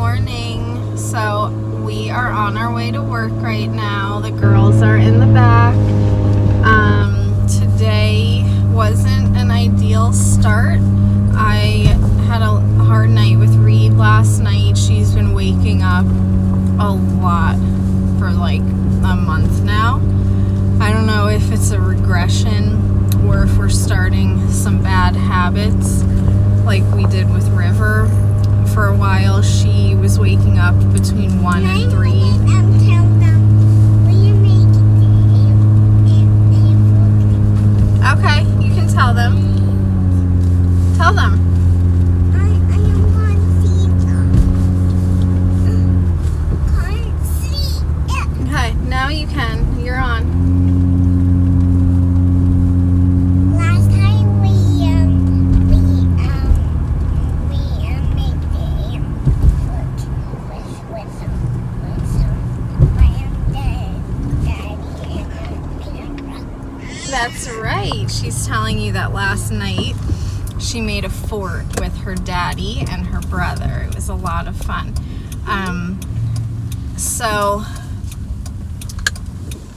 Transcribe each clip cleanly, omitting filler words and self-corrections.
morning. So we are on our way to work right now. The girls are in the back. Today wasn't an ideal start. I had a hard night with Reed last night. She's been waking up a lot for like a month now. I don't know if it's a regression or if we're starting some bad habits like we did with River. For a while she was waking up between 1 and 3. Okay, you can tell them. Tell them. I want to can't see. Okay, now you can. You're on. Last time we made the foot with some daddy and camera. That's right. She's telling you that last night she made a fort with her daddy and her brother. It was a lot of fun. So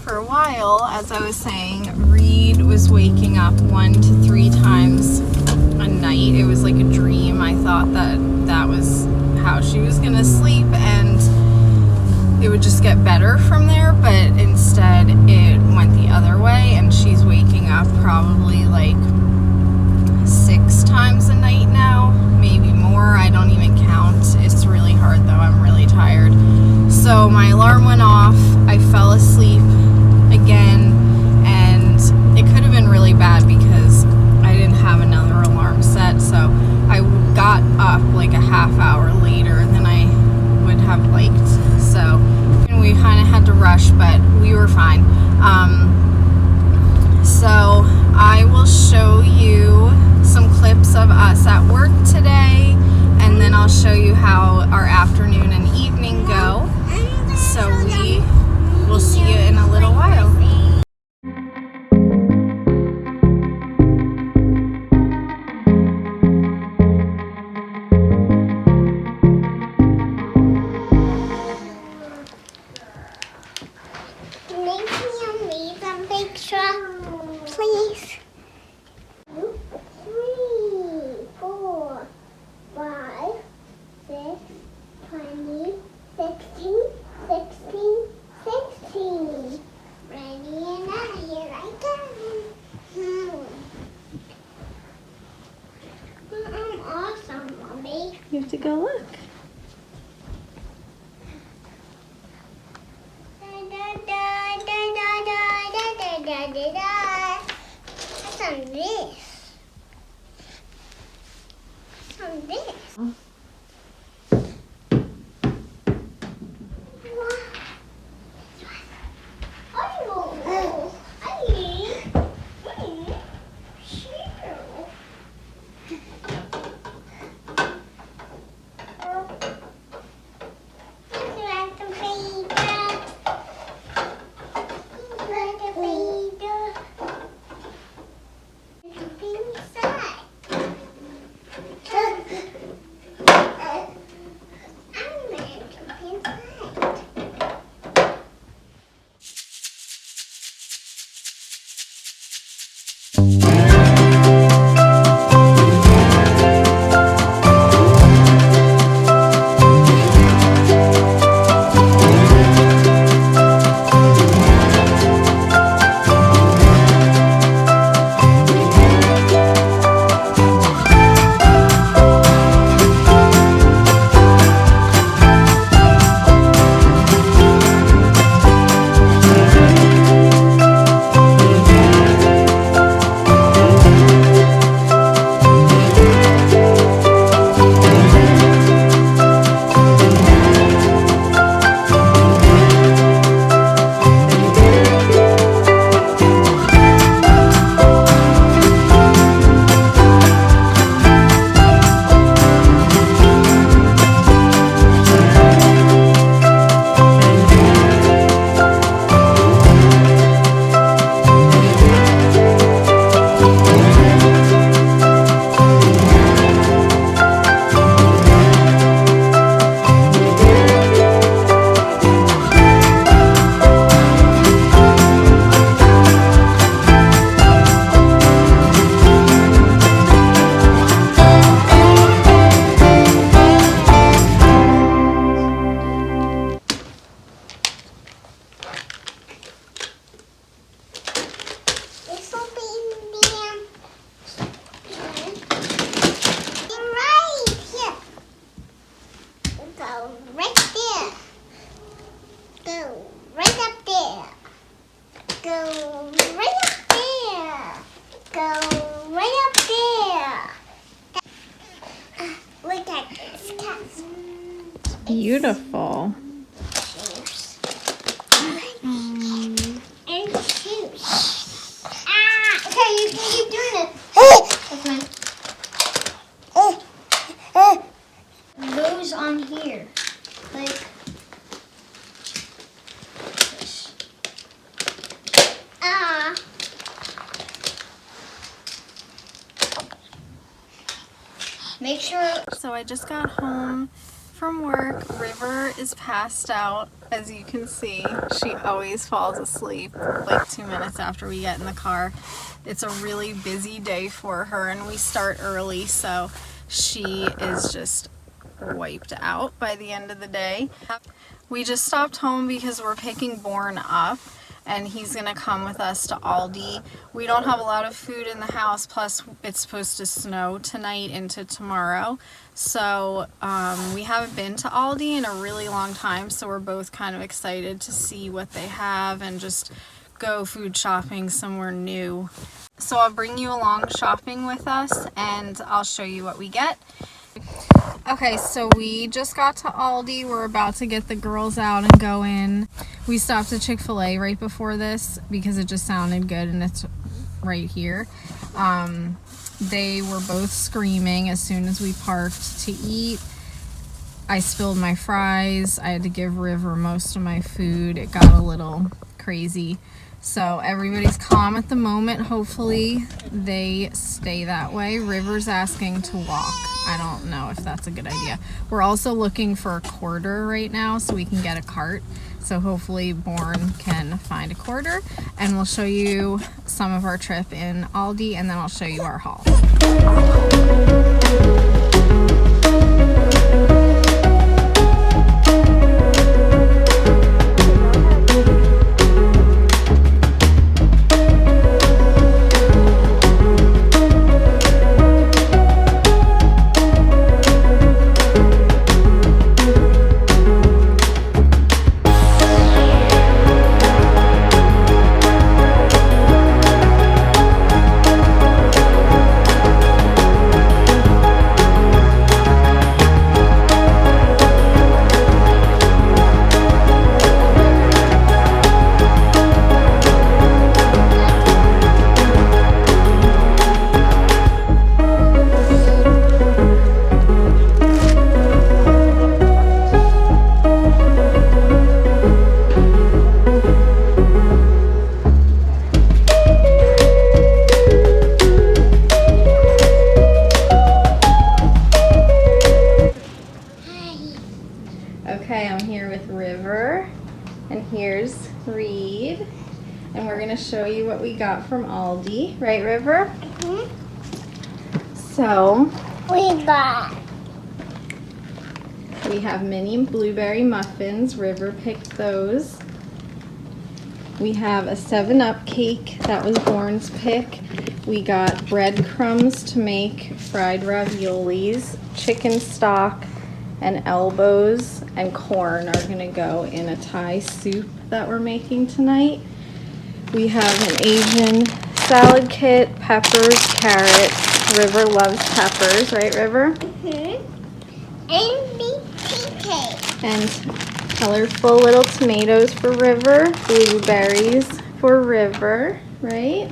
for a while, as I was saying, Reed was waking up 1 to 3 times a night. It was like a dream. I thought that was how she was gonna sleep and it would just get better from there, but instead it went the other way and she's waking up probably like 6 times a night now, maybe more. I don't even count. It's really hard though. I'm really tired. So my alarm went off. I fell asleep again and it could have been really bad because I didn't have another alarm set. So I got up like a half hour later than I would have liked. So we kind of had to rush, but we were fine. So I will show you some clips of us at work today, and then I'll show you how our afternoon and evening go. So we will see you in a little while. Please. 3, 4, 5, 6, 20, 16, 16, 16. Ready and out, here I come. I'm awesome, Mommy. You have to go look. What's on this? What's on this? Beautiful. Shoes. And shoes. Ah! Okay, you can keep doing it. That's mine. Those on here. Like this. Ah. Make sure. So I just got home from work. River is passed out, as you can see. She always falls asleep like 2 minutes after we get in the car. It's a really busy day for her and we start early, so she is just wiped out by the end of the day. We just stopped home because we're picking Born up and he's gonna come with us to Aldi. We don't have a lot of food in the house, plus it's supposed to snow tonight into tomorrow. So we haven't been to Aldi in a really long time, so we're both kind of excited to see what they have and just go food shopping somewhere new. So I'll bring you along shopping with us and I'll show you what we get. Okay, so we just got to Aldi. We're about to get the girls out and go in. We stopped at Chick-fil-A right before this because it just sounded good and it's right here. They were both screaming as soon as we parked to eat. I spilled my fries. I had to give River most of my food. It got a little crazy. So everybody's calm at the moment. Hopefully they stay that way. River's asking to walk. I don't know if that's a good idea. We're also looking for a quarter right now so we can get a cart. So hopefully Born can find a quarter, and we'll show you some of our trip in Aldi and then I'll show you our haul. Okay, I'm here with River, and here's Reed, and we're gonna show you what we got from Aldi, right, River? So we have mini blueberry muffins. River picked those. We have a 7-Up cake. That was Born's pick. We got breadcrumbs to make fried raviolis, chicken stock, and elbows and corn are gonna go in a Thai soup that we're making tonight. We have an Asian salad kit, peppers, carrots. River loves peppers, right, River? And BT And colorful little tomatoes for River, blueberries for River, right?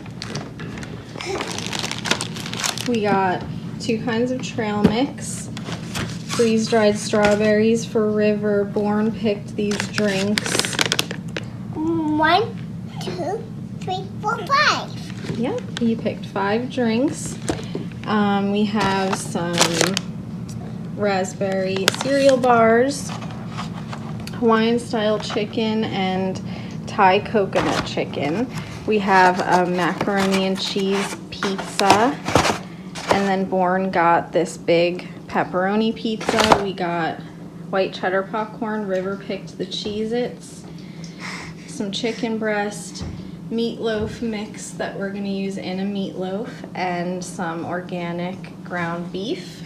We got 2 kinds of trail mix. Freeze-dried strawberries for River. Born picked these drinks. 1, 2, 3, 4, 5. Yep, he picked 5 drinks. We have some raspberry cereal bars, Hawaiian style chicken, and Thai coconut chicken. We have a macaroni and cheese pizza, and then Born got this big pepperoni pizza. We got white cheddar popcorn. River picked the Cheez-Its, some chicken breast, meatloaf mix that we're gonna use in a meatloaf, and some organic ground beef.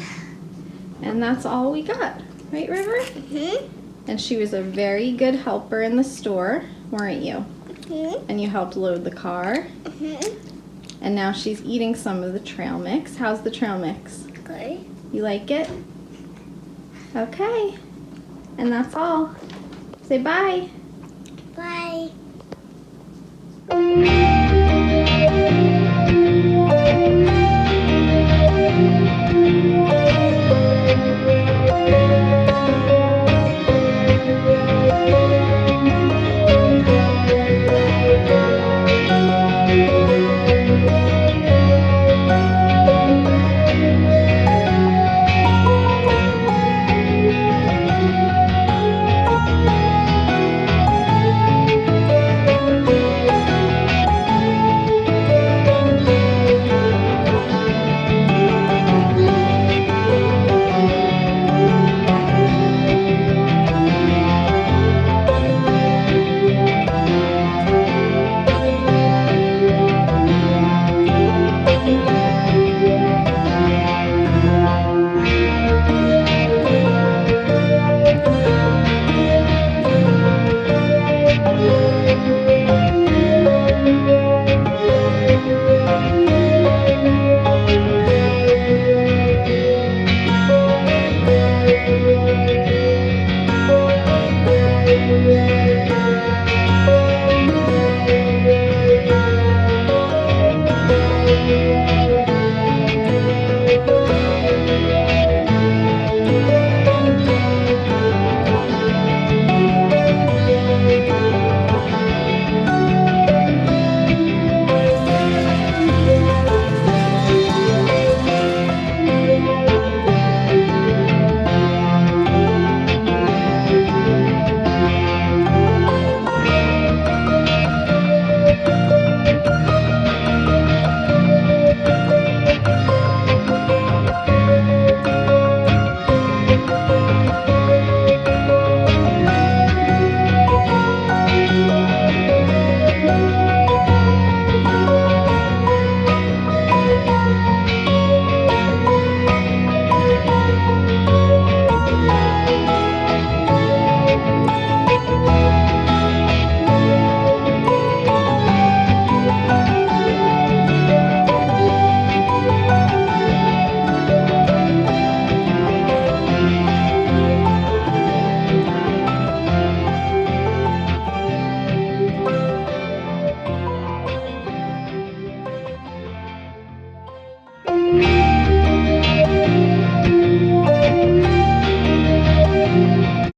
And that's all we got, right, River? And she was a very good helper in the store, weren't you? And you helped load the car. And now she's eating some of the trail mix. How's the trail mix? Good. You like it? Okay. And that's all. Say bye.